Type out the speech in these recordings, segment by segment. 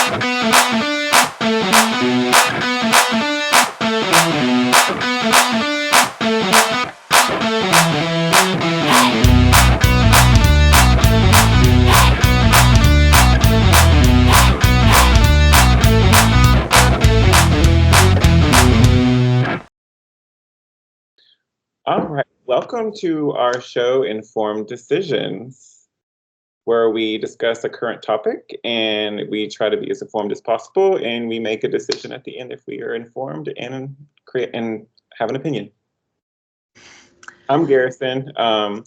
All right, welcome to our show, Informed Decisions, where we discuss a current topic and we try to be as informed as possible, and we make a decision at the end if we are informed and create and have an opinion. I'm Garrison. I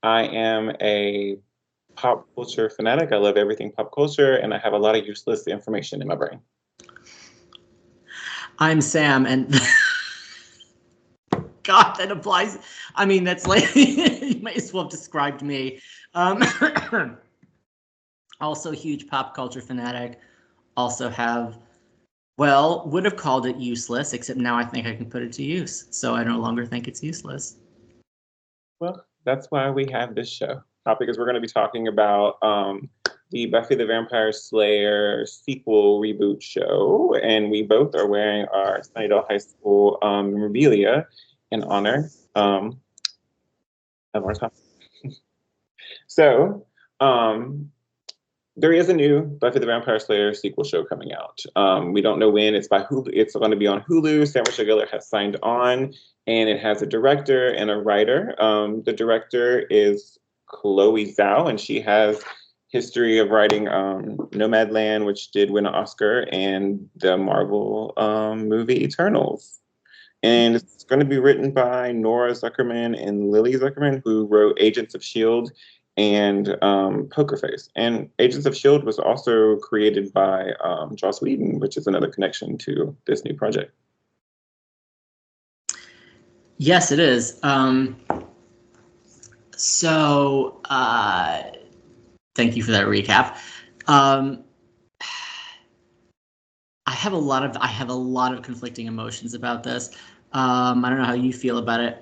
am a pop culture fanatic. I love everything pop culture, and I have a lot of useless information in my brain. I'm Sam, and God, that applies. I mean, that's like, you might as well have described me. Also, huge pop culture fanatic. Also would have called it useless, except now I think I can put it to use. So I no longer think it's useless. Well, that's why we have this show. Because we're going to be talking about the Buffy the Vampire Slayer sequel reboot show, and we both are wearing our Sunnydale High School memorabilia in honor of our topic. So, there is a new Buffy the Vampire Slayer sequel show coming out. We don't know when. It's by Hulu. It's going to be on Hulu. Sarah Michelle Gellar has signed on, and it has a director and a writer. The director is Chloe Zhao, and she has history of writing Nomadland, which did win an Oscar, and the Marvel movie Eternals. And it's going to be written by Nora Zuckerman and Lily Zuckerman, who wrote Agents of S.H.I.E.L.D. and Poker Face. And Agents of S.H.I.E.L.D. was also created by Joss Whedon, which is another connection to this new project. Yes, it is. So thank you for that recap. I have a lot of conflicting emotions about this. I don't know how you feel about it.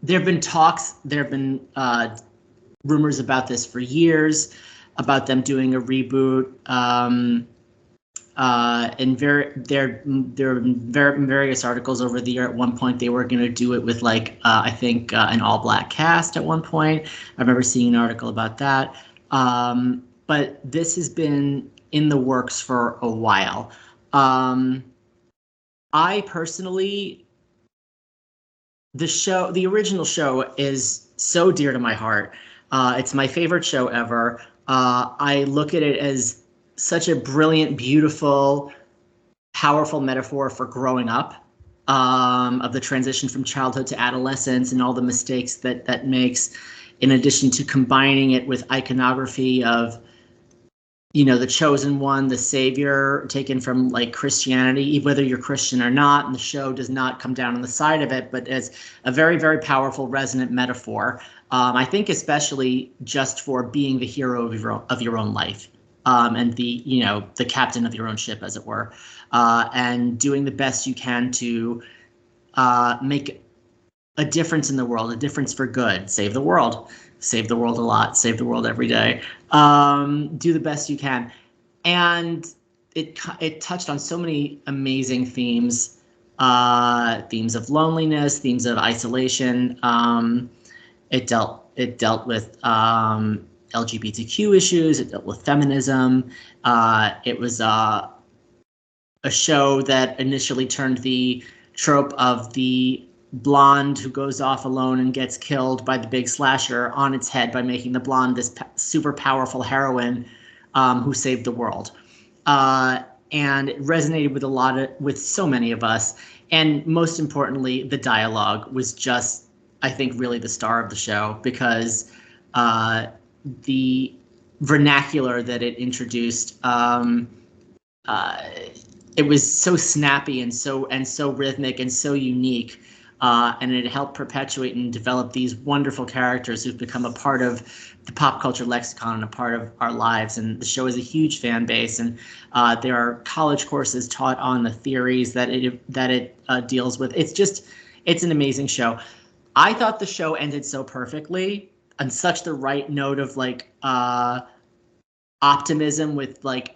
There have been talks, there have been rumors about this for years, about them doing a reboot. And there have been various articles over the year. At one point, they were going to do it with I think an all-black cast at one point. I remember seeing an article about that. But this has been in the works for a while. I personally, the original show is so dear to my heart. It's my favorite show ever. I look at it as such a brilliant, beautiful, powerful metaphor for growing up, of the transition from childhood to adolescence and all the mistakes that makes, in addition to combining it with iconography of, the chosen one, the savior taken from Christianity, whether you're Christian or not, and the show does not come down on the side of it, but as a very, very powerful, resonant metaphor. I think especially just for being the hero of your own life, and the captain of your own ship, as it were, and doing the best you can to make a difference in the world, a difference for good, save the world a lot, save the world every day, do the best you can. And it touched on so many amazing themes, themes of loneliness, themes of isolation. It dealt with LGBTQ issues. It dealt with feminism. It was a show that initially turned the trope of the blonde who goes off alone and gets killed by the big slasher on its head by making the blonde this super powerful heroine who saved the world. And it resonated with so many of us. And most importantly, the dialogue was just, I think, really the star of the show, because the vernacular that it introduced, it was so snappy and so rhythmic and so unique. And it helped perpetuate and develop these wonderful characters who've become a part of the pop culture lexicon and a part of our lives. And the show is a huge fan base, and there are college courses taught on the theories that it deals with. It's an amazing show. I thought the show ended so perfectly, on such the right note of optimism with like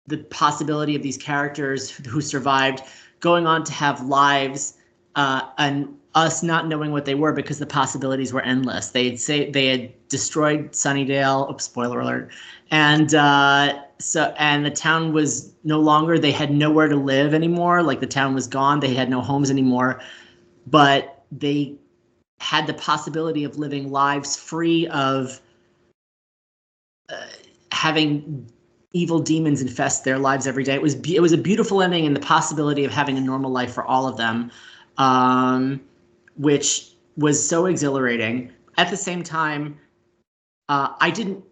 the possibility of these characters who survived going on to have lives, and us not knowing what they were because the possibilities were endless. They'd say they had destroyed Sunnydale. Oops, spoiler alert. And and the town was no longer. They had nowhere to live anymore. Like the town was gone. They had no homes anymore. But they had the possibility of living lives free of having evil demons infest their lives every day. It was a beautiful ending, and the possibility of having a normal life for all of them, which was so exhilarating. At the same time, I didn't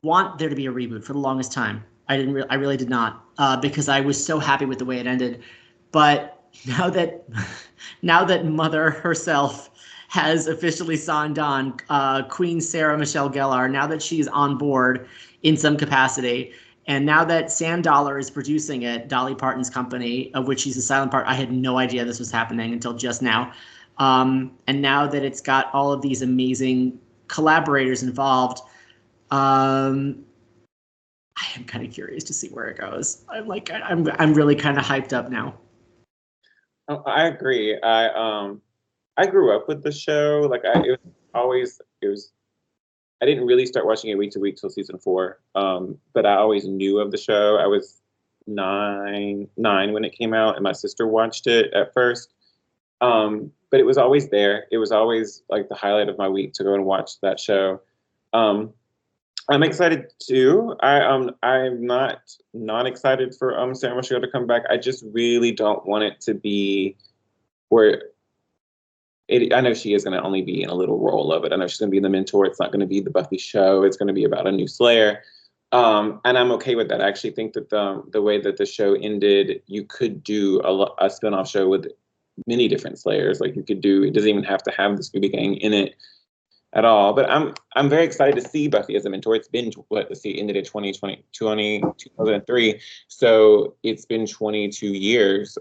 want there to be a reboot for the longest time. I really did not, because I was so happy with the way it ended. But now that now that Mother herself has officially signed on, Queen Sarah Michelle Gellar, now that she's on board in some capacity, and now that Sam Dollar is producing it, Dolly Parton's company, of which she's a silent part, I had no idea this was happening until just now. And now that it's got all of these amazing collaborators involved, I am kind of curious to see where it goes. I'm really kind of hyped up now. Oh, I agree. I grew up with the show. Like it was. I didn't really start watching it week to week till season 4. But I always knew of the show. I was nine when it came out, and my sister watched it at first. But it was always there. It was always like the highlight of my week to go and watch that show. I'm excited too. I'm not excited for Sarah Michelle to come back. I just really don't want it to be where I know she is going to only be in a little role of it. I know she's going to be the mentor. It's not going to be the Buffy show. It's going to be about a new Slayer. And I'm okay with that. I actually think that the way that the show ended, you could do a spinoff show with many different Slayers. Like you could do, it doesn't even have to have the Scooby Gang in it at all. But I'm very excited to see Buffy as a mentor. It's been, let's see, it ended in 2003. So it's been 22 years.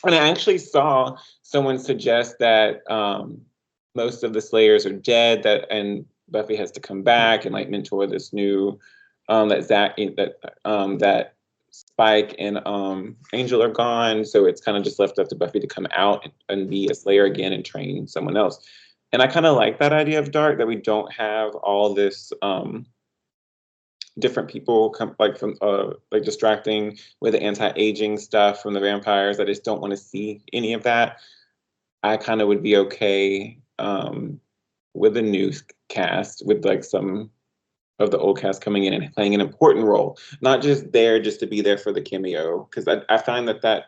And I actually saw someone suggest that most of the Slayers are dead, and Buffy has to come back and like mentor this new that Spike and Angel are gone, so it's kind of just left up to Buffy to come out and be a Slayer again and train someone else. And I kind of like that idea of Dark, that we don't have all this different people from like distracting with the anti-aging stuff from the vampires. I just don't want to see any of that. I kind of would be okay with a new cast, with like some of the old cast coming in and playing an important role, not just there just to be there for the cameo. Because I find that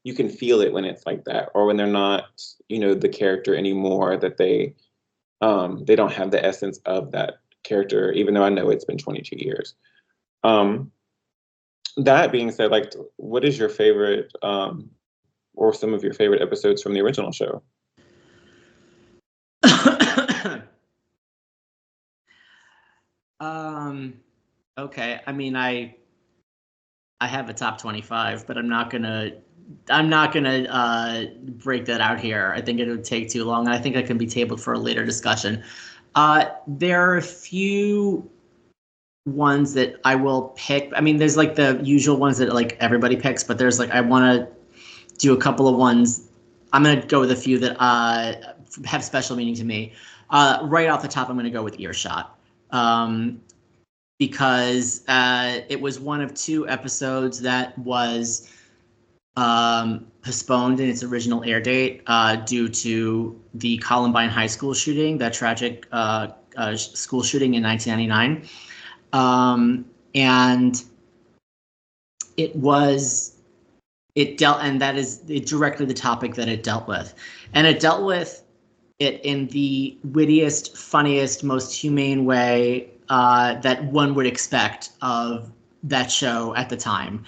you can feel it when it's like that, or when they're not, the character anymore, that they don't have the essence of that character, even though I know it's been 22 years. That being said, like, what is your favorite, or some of your favorite episodes from the original show? Okay. I mean, I have a top 25, but I'm not gonna break that out here. I think it would take too long, and I think that can be tabled for a later discussion. There are a few ones that I will pick. I mean, there's like the usual ones that like everybody picks, but there's like, I want to do a couple of ones. I'm going to go with a few that have special meaning to me. Right off the top, I'm going to go with Earshot. Because it was one of 2 episodes that was postponed in its original air date due to the Columbine High School shooting, that tragic school shooting in 1999. And that is directly the topic that it dealt with. And it dealt with it in the wittiest, funniest, most humane way that one would expect of that show at the time.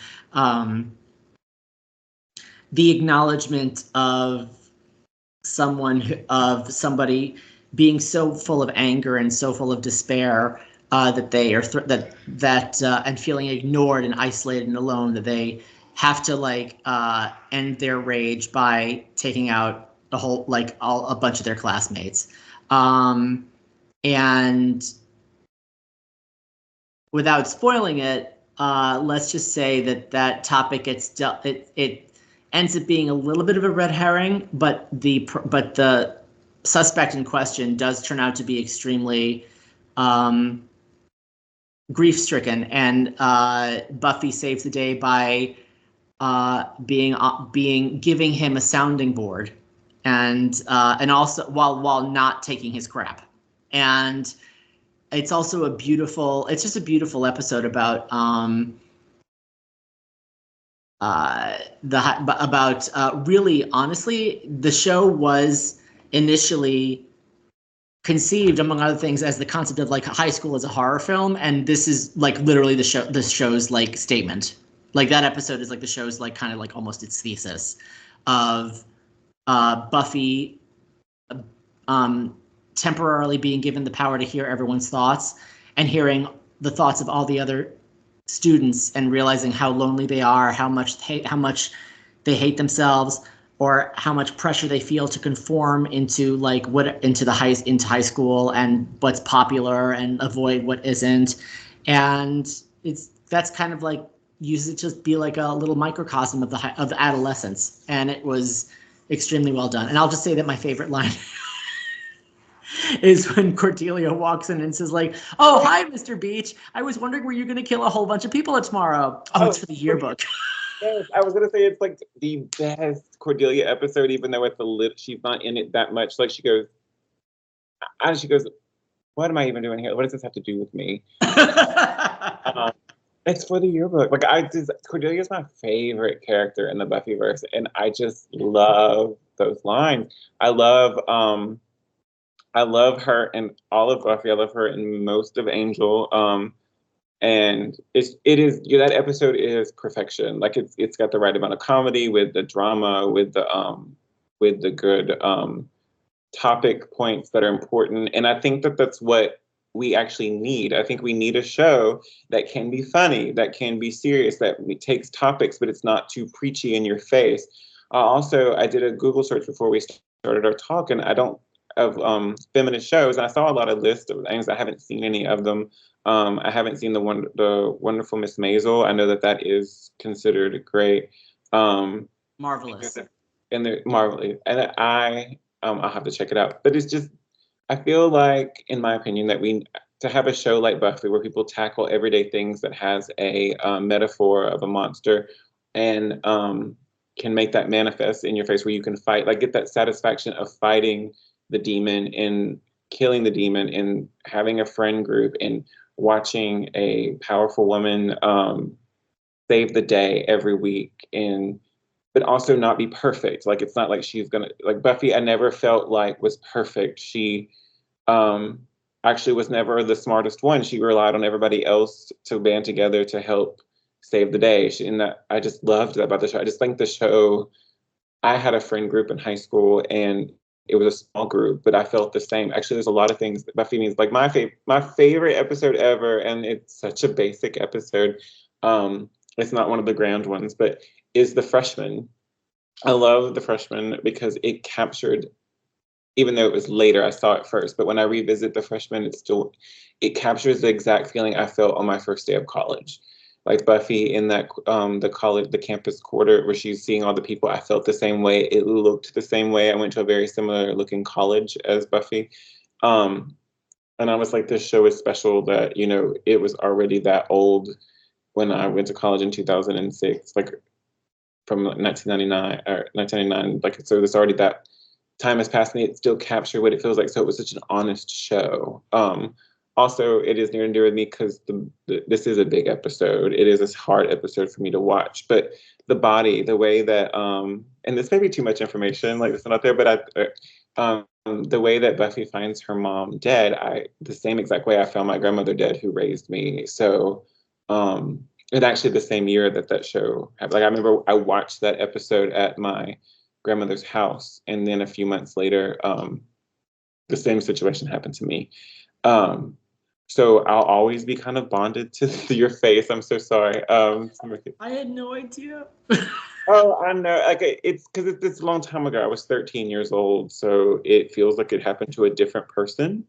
The acknowledgement of somebody being so full of anger and so full of despair that they are and feeling ignored and isolated and alone, that they have to end their rage by taking out a bunch of their classmates, and without spoiling it, let's just say that topic gets it ends up being a little bit of a red herring, but the suspect in question does turn out to be extremely grief stricken, and Buffy saves the day by giving him a sounding board, and also while not taking his crap. And it's also just a beautiful episode about really, honestly, the show was initially conceived, among other things, as the concept of like high school as a horror film, and this is like literally the show's like statement. Like that episode is like the show's like kind of like almost its thesis of Buffy temporarily being given the power to hear everyone's thoughts and hearing the thoughts of all the other students and realizing how lonely they are, how much they hate themselves, or how much pressure they feel to conform into high school and what's popular and avoid what isn't. And that's kind of like uses it to be like a little microcosm of the adolescence, and it was extremely well done. And I'll just say that my favorite line is when Cordelia walks in and says like, "Oh, hi, Mr. Beach. I was wondering, were you going to kill a whole bunch of people tomorrow?" Oh, it's for the yearbook. Yes, I was gonna say it's like the best Cordelia episode, even though it's she's not in it that much. Like she goes, "What am I even doing here? What does this have to do with me?" It's for the yearbook. Like Cordelia's my favorite character in the Buffyverse, and I just love those lines. I love her in all of Buffy. I love her in most of Angel. And that episode is perfection. Like it's got the right amount of comedy with the drama, with the good topic points that are important. And I think that that's what we actually need. I think we need a show that can be funny, that can be serious, that takes topics, but it's not too preachy in your face. I did a Google search before we started our talk, and of feminist shows, and I saw a lot of lists of things. I haven't seen any of them. I haven't seen the Wonderful Miss Maisel. I know that is considered great. Marvelous. And they're marvelous. And I'll have to check it out. But it's just, I feel like, in my opinion, that to have a show like Buffy where people tackle everyday things that has a metaphor of a monster and can make that manifest in your face, where you can fight, like get that satisfaction of fighting the demon and killing the demon and having a friend group and watching a powerful woman save the day every week, but also not be perfect. Like it's not like she's gonna, like Buffy, I never felt like was perfect. She actually was never the smartest one. She relied on everybody else to band together to help save the day. I just loved that about the show. I just think the show, I had a friend group in high school, and it was a small group, but I felt the same. Actually, there's a lot of things that Buffy means. Like my favorite episode ever, and it's such a basic episode. It's not one of the grand ones, but is The Freshman. I love The Freshman because it captured, even though it was later, I saw it first, but when I revisit The Freshman, it captures the exact feeling I felt on my first day of college. Like Buffy in that the campus quarter where she's seeing all the people, I felt the same way. It looked the same way. I went to a very similar looking college as Buffy. And I was like, this show is special that, it was already that old when I went to college in 2006, like from 1999 or 1999. Like, so there's already that time has passed, and it still captured what it feels like. So it was such an honest show. Also, it is near and dear with me because this is a big episode. It is a hard episode for me to watch. But the body, the way that, and this may be too much information, like it's not there, but the way that Buffy finds her mom dead, the same exact way I found my grandmother dead who raised me. So it actually the same year that show happened. Like I remember I watched that episode at my grandmother's house, and then a few months later, the same situation happened to me. So I'll always be kind of bonded to your face. I'm so sorry. I had no idea. Oh, I know. Like it's because it's a long time ago. I was 13 years old, so it feels like it happened to a different person.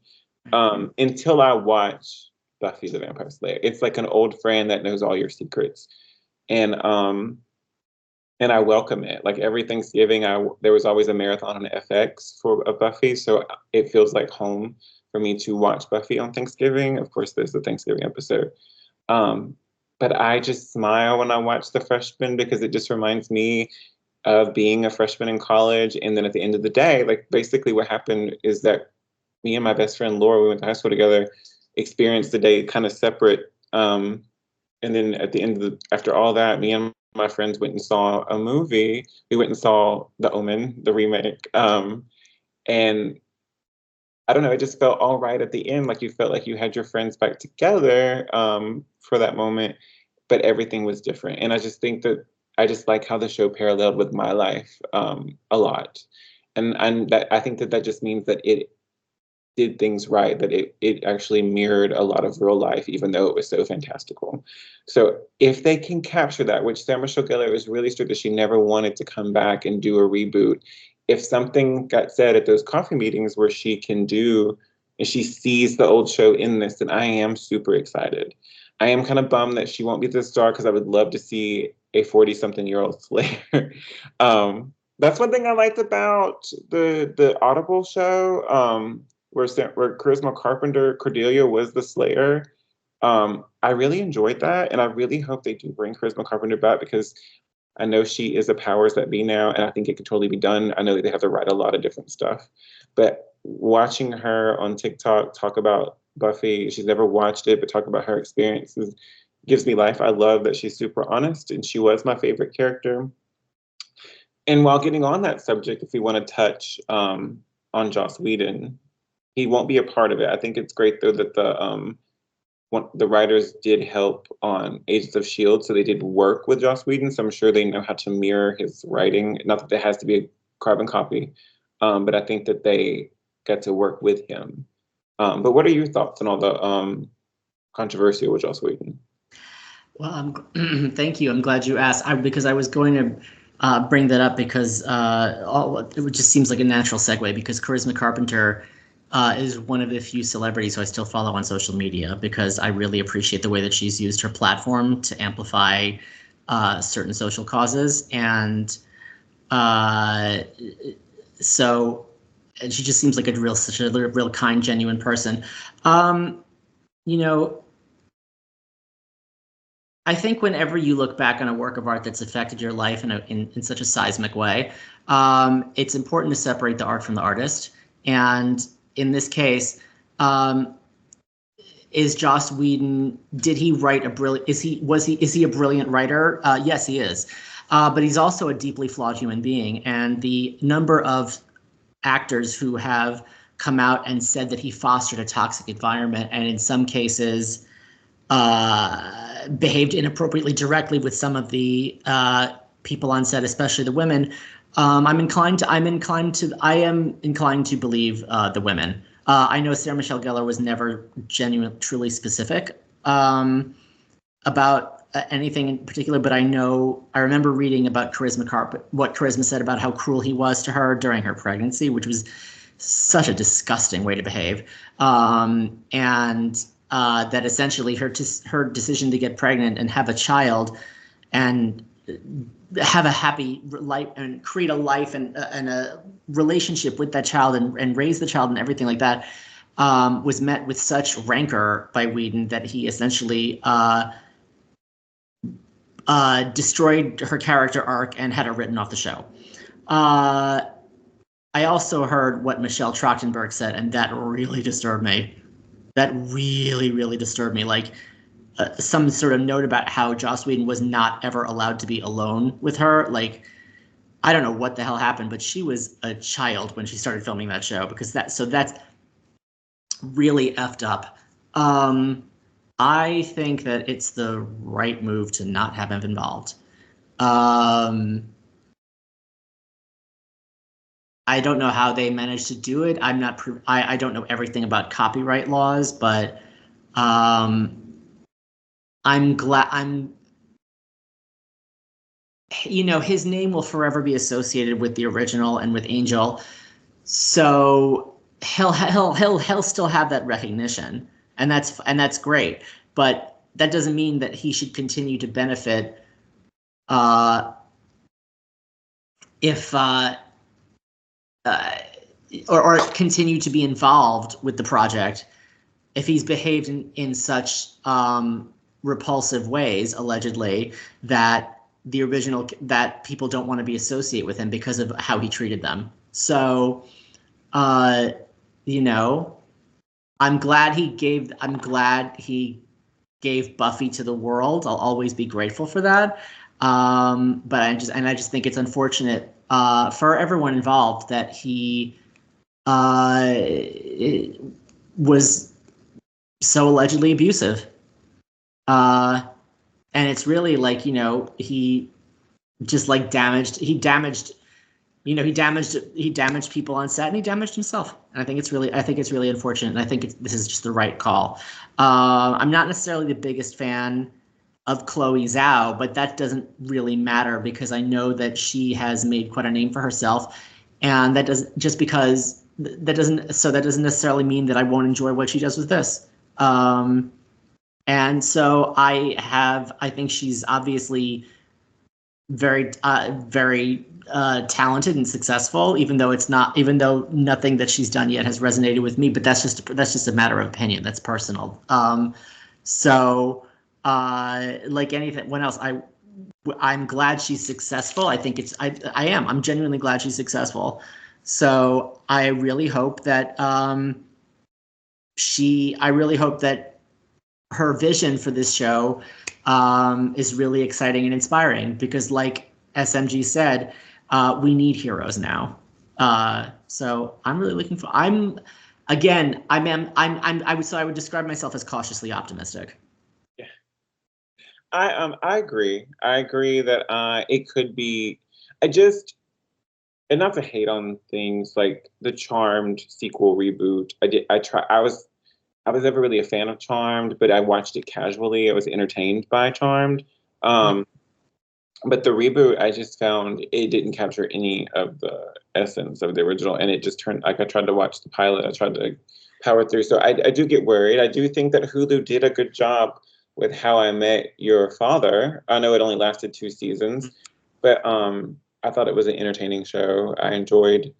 Until I watch Buffy the Vampire Slayer. It's like an old friend that knows all your secrets. And I welcome it. Like every Thanksgiving, there was always a marathon on FX for Buffy, so it feels like home for me to watch Buffy on Thanksgiving. Of course, there's the Thanksgiving episode, but I just smile when I watch The Freshman because it just reminds me of being a freshman in college. And then at the end of the day, like basically what happened is that me and my best friend Laura, we went to high school together, experienced the day kind of separate. And then at the end of after all that, me and my friends went and saw a movie. We went and saw The Omen, the remake. And I don't know, it just felt all right at the end. Like you felt like you had your friends back together for that moment, but everything was different. And I just think that I just like how the show paralleled with my life a lot. And that I think that that just means that it did things right, that it actually mirrored a lot of real life, even though it was so fantastical. So if they can capture that, which Sarah Michelle Gellar was really strict that she never wanted to come back and do a reboot, if something got said at those coffee meetings where she can do, and she sees the old show in this, then I am super excited. I am kind of bummed that she won't be the star because I would love to see a 40-something-year-old Slayer. That's one thing I liked about the Audible show. Where Charisma Carpenter Cordelia was the Slayer. I really enjoyed that, and I really hope they do bring Charisma Carpenter back because I know she is a powers that be now, and I think it could totally be done. I know that they have to write a lot of different stuff, but watching her on TikTok talk about Buffy, she's never watched it, but talk about her experiences gives me life. I love that she's super honest, and she was my favorite character. And while getting on that subject, if we want to touch on Joss Whedon, he won't be a part of it. I think it's great though that the writers did help on Agents of Shield, so they did work with Joss Whedon. So I'm sure they know how to mirror his writing. Not that there has to be a carbon copy, but I think that they got to work with him. But what are your thoughts on all the controversy with Joss Whedon? Well, thank you. I'm glad you asked. Because I was going to bring that up because it just seems like a natural segue because Charisma Carpenter is one of the few celebrities who I still follow on social media because I really appreciate the way that she's used her platform to amplify certain social causes. And so and she just seems like such a real kind, genuine person. You know, I think whenever you look back on a work of art that's affected your life in such a seismic way, it's important to separate the art from the artist. And in this case, is Joss Whedon? Did he write a brilliant? Is he a brilliant writer? Yes, he is. But he's also a deeply flawed human being, and the number of actors who have come out and said that he fostered a toxic environment, and in some cases behaved inappropriately directly with some of the people on set, especially the women. I am inclined to believe the women. I know Sarah Michelle Gellar was never truly specific about anything in particular, but I remember reading about what Charisma said about how cruel he was to her during her pregnancy, which was such a disgusting way to behave. And that essentially her decision to get pregnant and have a child and have a happy life and create a life and a relationship with that child and raise the child and everything like that was met with such rancor by Whedon that he essentially destroyed her character arc and had her written off the show. I also heard what Michelle Trachtenberg said, and that really disturbed me. That really, really disturbed me. Like some sort of note about how Joss Whedon was not ever allowed to be alone with her. Like, I don't know what the hell happened, but she was a child when she started filming that show because that's really effed up. I think that it's the right move to not have him involved. I don't know how they managed to do it. I don't know everything about copyright laws, but I'm glad his name will forever be associated with the original and with Angel, so he'll still have that recognition. and that's great. But that doesn't mean that he should continue to benefit if or continue to be involved with the project if he's behaved in such repulsive ways, allegedly, that that people don't want to be associated with him because of how he treated them. So, you know, I'm glad he gave Buffy to the world. I'll always be grateful for that. But I just think it's unfortunate for everyone involved that he was so allegedly abusive. And it's really like, he just like damaged people on set, and he damaged himself. And I think it's really unfortunate. And I think this is just the right call. I'm not necessarily the biggest fan of Chloe Zhao, but that doesn't really matter because I know that she has made quite a name for herself. And that doesn't necessarily mean that I won't enjoy what she does with this. And so I think she's obviously very talented and successful, even though nothing that she's done yet has resonated with me. But that's just a matter of opinion. That's personal. Like anything, what else? I'm glad she's successful. I think I'm genuinely glad she's successful. So I really hope that her vision for this show is really exciting and inspiring because, like SMG said, we need heroes now. So I'm really looking for. I would describe myself as cautiously optimistic. Yeah, I agree. I agree that it could be. And not to hate on things like the Charmed sequel reboot. I was never really a fan of Charmed, but I watched it casually. I was entertained by Charmed. But the reboot, I just found it didn't capture any of the essence of the original. And it just turned, like I tried to watch the pilot. I tried to power through. So I do get worried. I do think that Hulu did a good job with How I Met Your Father. I know it only lasted 2 seasons, but I thought it was an entertaining show. I enjoyed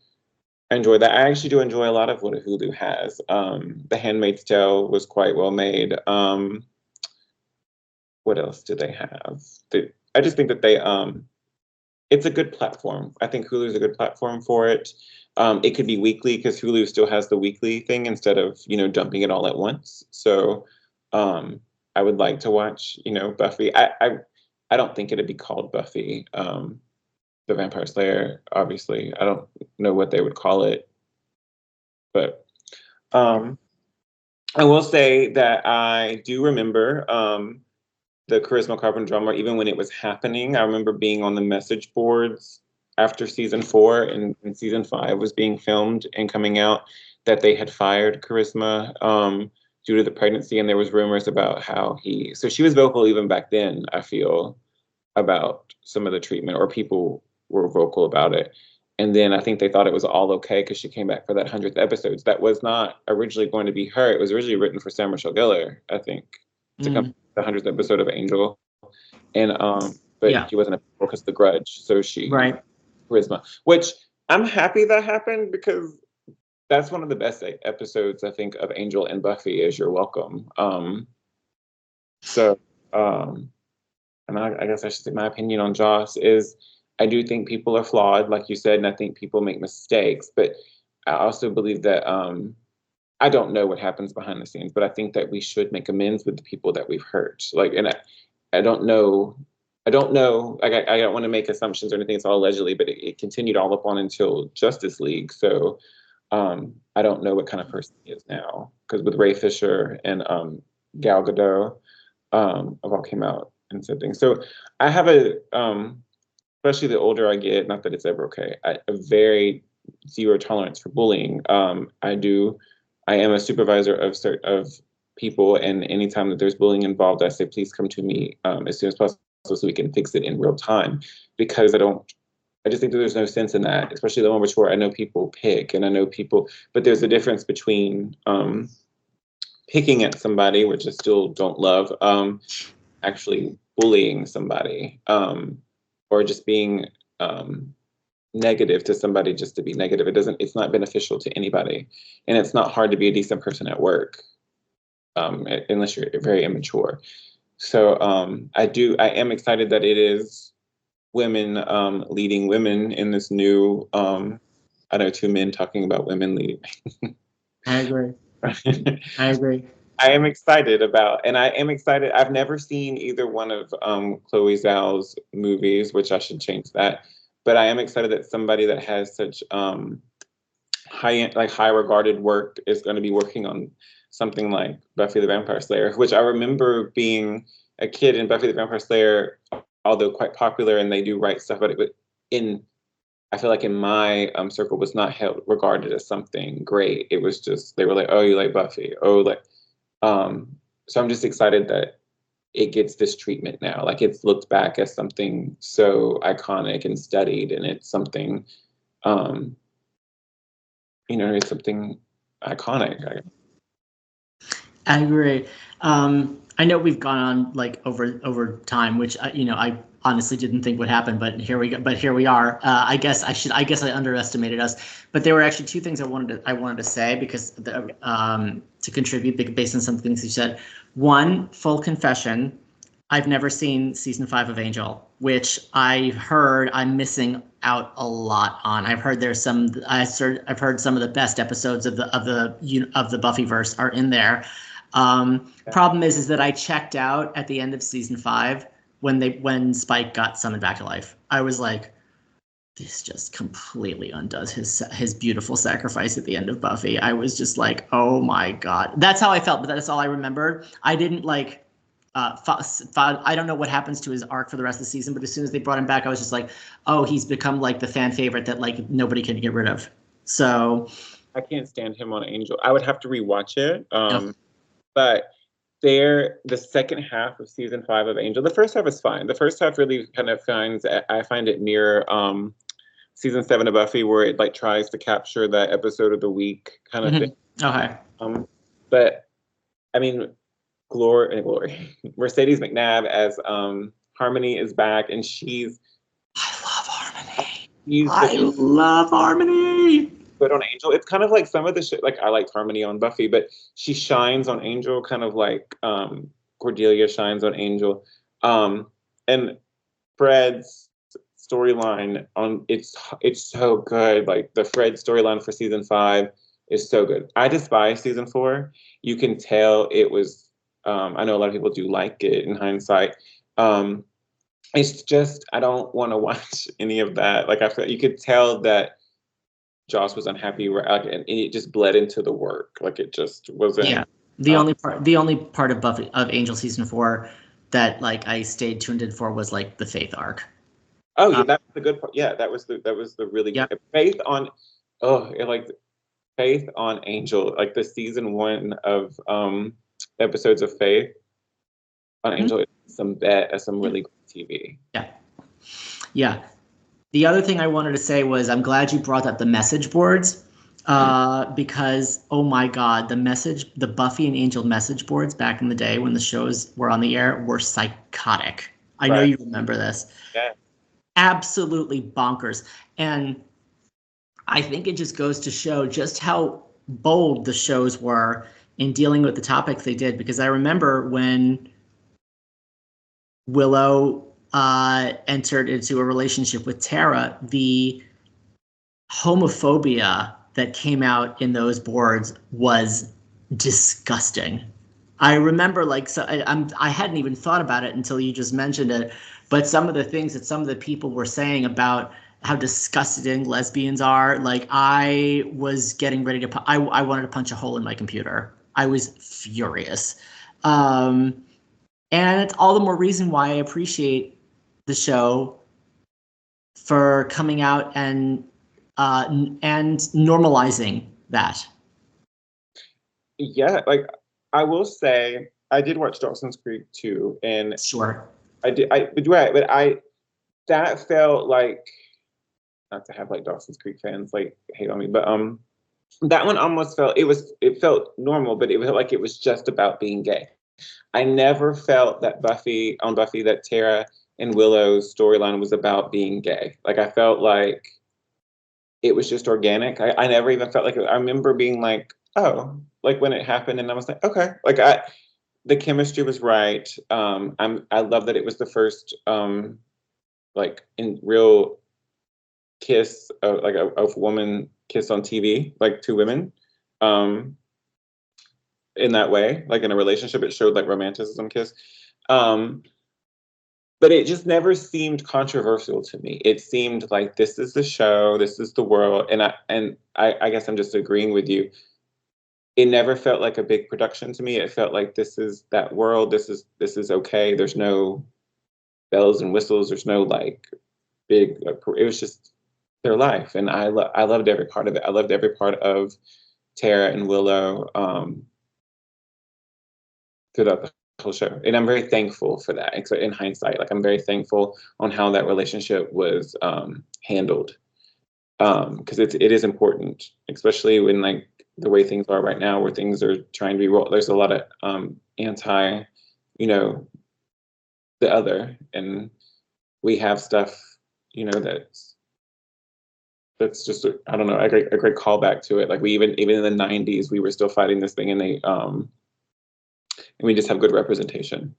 that. I actually do enjoy a lot of what Hulu has. The Handmaid's Tale was quite well made. What else do they have? I just think that it's a good platform. I think Hulu is a good platform for it. It could be weekly because Hulu still has the weekly thing instead of, dumping it all at once. So I would like to watch, Buffy. I don't think it'd be called Buffy. The Vampire Slayer, obviously. I don't know what they would call it. But I will say that I do remember the Charisma Carbon drama, even when it was happening. I remember being on the message boards after season 4 and season 5 was being filmed and coming out that they had fired Charisma due to the pregnancy. And there was rumors about so she was vocal even back then, I feel, about some of the treatment, or people were vocal about it. And then I think they thought it was all okay because she came back for that 100th episode. That was not originally going to be her. It was originally written for Sam Gellar, I think, to come the 100th episode of Angel. And but she wasn't because of The Grudge. So she Charisma, which I'm happy that happened because that's one of the best episodes, I think, of Angel and Buffy is You're Welcome. And I guess I should say my opinion on Joss is I do think people are flawed, like you said, and I think people make mistakes. But I also believe that I don't know what happens behind the scenes, but I think that we should make amends with the people that we've hurt. I don't know. Like I don't want to make assumptions or anything. It's all allegedly, but it continued all up on until Justice League. So I don't know what kind of person he is now, because with Ray Fisher and Gal Gadot, have all came out and said things. So I have especially the older I get, not that it's ever okay, a very zero tolerance for bullying. I am a supervisor of people, and anytime that there's bullying involved, I say, please come to me as soon as possible so we can fix it in real time, because I just think that there's no sense in that, especially the one where I know people pick and I know people, but there's a difference between picking at somebody, which I still don't love, actually bullying somebody, or just being negative to somebody just to be negative. It's not beneficial to anybody. And it's not hard to be a decent person at work, unless you're very immature. So I am excited that it is women leading women in this new, I know, two men talking about women leading. I agree. I agree. I am excited and I am excited. I've never seen either one of Chloe Zhao's movies, which I should change that. But I am excited that somebody that has such high regarded work is going to be working on something like Buffy the Vampire Slayer, which I remember being a kid in Buffy the Vampire Slayer, although quite popular, and they do write stuff about it. But I feel like in my circle was not regarded as something great. It was just, they were like, oh, you like Buffy? Oh, like. So I'm just excited that it gets this treatment now. Like, it's looked back as something so iconic and studied, and it's something, it's something iconic. I agree. I know we've gone on like over time, which I honestly didn't think would happen, but here we go. But here we are. I guess I underestimated us. But there were actually two things I wanted to say because to contribute based on some things you said. One, full confession, I've never seen season 5 of Angel, which I've heard I'm missing out a lot on. I've heard there's some. I've heard some of the best episodes of the Buffyverse are in there. Problem is that I checked out at the end of season 5 when Spike got summoned back to life. I was like, this just completely undoes his beautiful sacrifice at the end of Buffy. I was just like, oh my God. That's how I felt, but that's all I remembered. I didn't like, I don't know what happens to his arc for the rest of the season, but as soon as they brought him back, I was just like, oh, he's become like the fan favorite that like nobody can get rid of. So I can't stand him on Angel. I would have to rewatch it. Yep. But the second half of season 5 of Angel, the first half is fine. The first half really kind of I find it near season 7 of Buffy, where it like tries to capture that episode of the week kind of thing. Okay. But I mean, glory, Mercedes McNabb as Harmony is back, and I love Harmony. I love Harmony. But on Angel, it's kind of like some of the shit. Like, I liked Harmony on Buffy, but she shines on Angel, kind of like Cordelia shines on Angel. And Fred's storyline it's so good. Like, the Fred storyline for season 5 is so good. I despise season 4. You can tell it was. I know a lot of people do like it in hindsight. It's just, I don't want to watch any of that. Like, I feel you could tell that Joss was unhappy, and it just bled into the work. Like, it just wasn't. Yeah, the only part of Buffy of Angel season 4 that like I stayed tuned in for was like the Faith arc. Oh yeah, that was the good part. Yeah, that was the really good Faith on. Faith on Angel, like the season 1 of episodes of Faith on Angel is some really good TV. Yeah. The other thing I wanted to say was I'm glad you brought up the message boards because, oh my God, the Buffy and Angel message boards back in the day when the shows were on the air were psychotic. I know you remember this. Yeah. Absolutely bonkers. And I think it just goes to show just how bold the shows were in dealing with the topics they did, because I remember when Willow entered into a relationship with Tara, the homophobia that came out in those boards was disgusting. I remember, like, so I hadn't even thought about it until you just mentioned it, but some of the things that some of the people were saying about how disgusting lesbians are, like, I was getting ready to I wanted to punch a hole in my computer. I was furious. And it's all the more reason why I appreciate the show for coming out and normalizing that. Yeah, like, I will say I did watch Dawson's Creek too, and Sure. I did. But that felt like, not to have like Dawson's Creek fans like hate on me, but That one almost felt it felt normal, but it felt like it was just about being gay. I never felt that Buffy that Tara and Willow's storyline was about being gay. Like I felt like it was just organic. I never even felt like I remember being like, oh, like when it happened, and I was like, okay, like the chemistry was right. I love that it was the first like in real kiss like a woman kiss on TV, like two women, um, in that way, like in a relationship. It showed like romanticism kiss. Um, but it just never seemed controversial to me. It seemed like this is the show, this is the world, and I guess I'm just agreeing with you. It never felt like a big production to me. It felt like this is that world. This is okay. There's no bells and whistles. There's no like big. It was just their life, and I loved every part of it. I loved every part of Tara and Willow throughout the whole show, and I'm very thankful for that. In hindsight, like I'm very thankful on how that relationship was handled, because it is important, especially when like the way things are right now, where things are trying to be rolled. There's a lot of anti, you know, the other, and we have stuff, that's just I don't know, a great callback to it. Like we even in the '90s, we were still fighting this thing, and we just have good representation.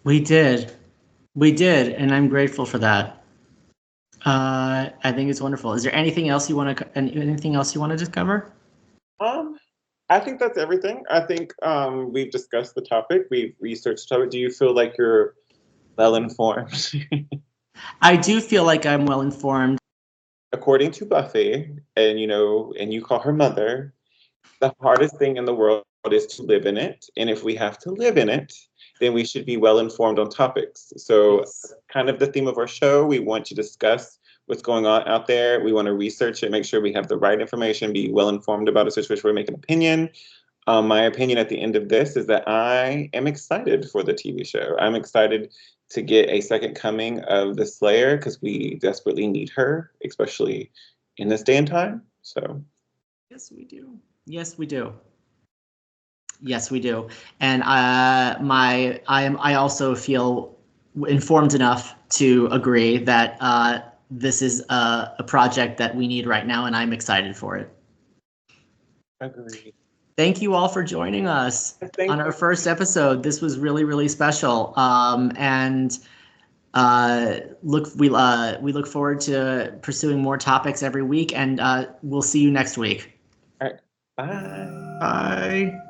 We did, and I'm grateful for that. I think it's wonderful. Is there anything else you want to just cover? I think that's everything. I think we've discussed the topic. We've researched it. Do you feel like you're well informed? I do feel like I'm well informed. According to Buffy, and you call her mother, the hardest thing in the world is to live in it. And if we have to live in it, then we should be well informed on topics. So, Yes. kind of the theme of our show, we want to discuss what's going on out there. We want to research it, make sure we have the right information, be well informed about a situation where we make an opinion. My opinion at the end of this is that I am excited for the TV show. I'm excited to get a second coming of the Slayer because we desperately need her, especially in this day and time. So, yes, we do. Yes, we do. Yes, we do. And I also feel informed enough to agree that this is a project that we need right now, and I'm excited for it. agreed. Thank you all for joining us on our first episode. This was really, really special. And we look forward to pursuing more topics every week, and we'll see you next week. All right. Bye. Bye.